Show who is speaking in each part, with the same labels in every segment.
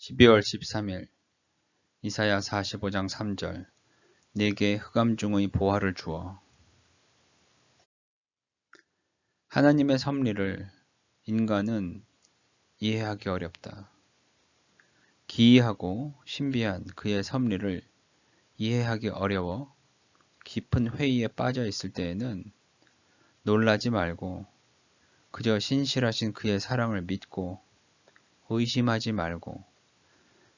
Speaker 1: 12월 13일 이사야 45장 3절 내게 흑암 중의 보화를 주어. 하나님의 섭리를 인간은 이해하기 어렵다. 기이하고 신비한 그의 섭리를 이해하기 어려워 깊은 회의에 빠져 있을 때에는 놀라지 말고 그저 신실하신 그의 사랑을 믿고 의심하지 말고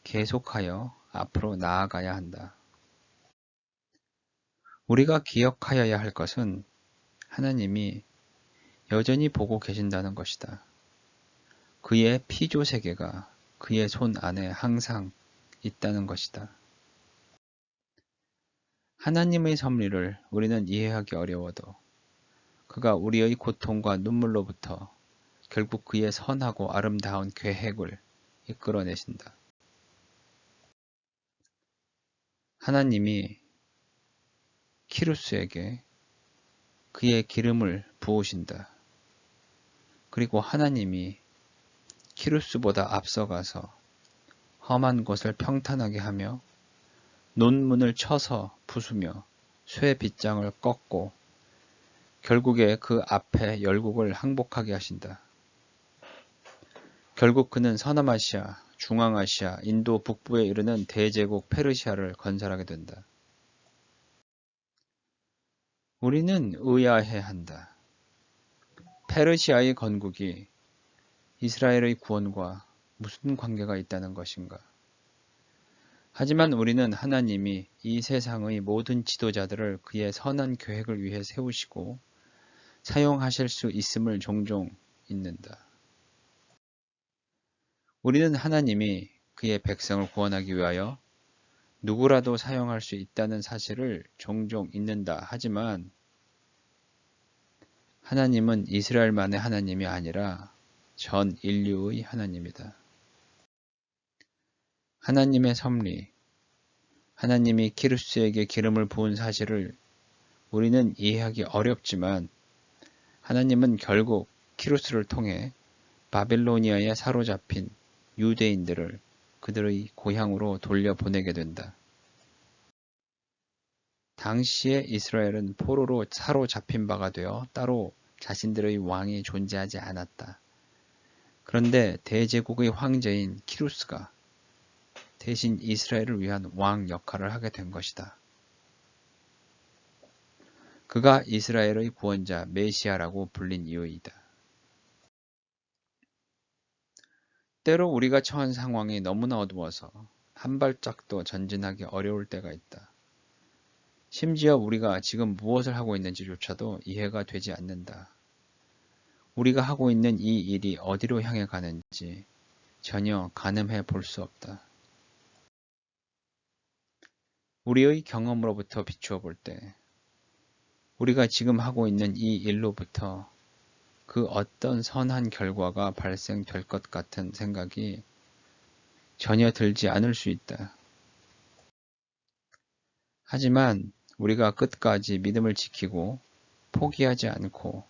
Speaker 1: 계속하여 앞으로 나아가야 한다. 우리가 기억하여야 할 것은 하나님이 여전히 보고 계신다는 것이다. 그의 피조 세계가 그의 손 안에 항상 있다는 것이다. 하나님의 섭리를 우리는 이해하기 어려워도 그가 우리의 고통과 눈물로부터 결국 그의 선하고 아름다운 계획을 이끌어내신다. 하나님이 키루스에게 그의 기름을 부으신다. 그리고 하나님이 키루스보다 앞서가서 험한 곳을 평탄하게 하며 논문을 쳐서 부수며 쇠 빗장을 꺾고 결국에 그 앞에 열국을 항복하게 하신다. 결국 그는 서남아시아, 중앙아시아, 인도 북부에 이르는 대제국 페르시아를 건설하게 된다. 우리는 의아해 한다. 페르시아의 건국이 이스라엘의 구원과 무슨 관계가 있다는 것인가? 하지만 우리는 하나님이 이 세상의 모든 지도자들을 그의 선한 계획을 위해 세우시고 사용하실 수 있음을 종종 잊는다. 우리는 하나님이 그의 백성을 구원하기 위하여 누구라도 사용할 수 있다는 사실을 종종 잊는다. 하지만 하나님은 이스라엘만의 하나님이 아니라 전 인류의 하나님이다. 하나님의 섭리, 하나님이 키루스에게 기름을 부은 사실을 우리는 이해하기 어렵지만 하나님은 결국 키루스를 통해 바빌로니아에 사로잡힌 유대인들을 그들의 고향으로 돌려보내게 된다. 당시에 이스라엘은 포로로 사로잡힌 바가 되어 따로 자신들의 왕이 존재하지 않았다. 그런데 대제국의 황제인 키루스가 대신 이스라엘을 위한 왕 역할을 하게 된 것이다. 그가 이스라엘의 구원자 메시아라고 불린 이유이다. 때로 우리가 처한 상황이 너무나 어두워서 한 발짝도 전진하기 어려울 때가 있다. 심지어 우리가 지금 무엇을 하고 있는지조차도 이해가 되지 않는다. 우리가 하고 있는 이 일이 어디로 향해 가는지 전혀 가늠해 볼 수 없다. 우리의 경험으로부터 비추어 볼 때 우리가 지금 하고 있는 이 일로부터 그 어떤 선한 결과가 발생될 것 같은 생각이 전혀 들지 않을 수 있다. 하지만 우리가 끝까지 믿음을 지키고 포기하지 않고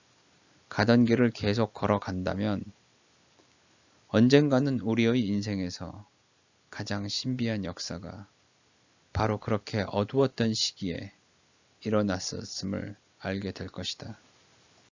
Speaker 1: 가던 길을 계속 걸어간다면 언젠가는 우리의 인생에서 가장 신비한 역사가 바로 그렇게 어두웠던 시기에 일어났었음을 알게 될 것이다.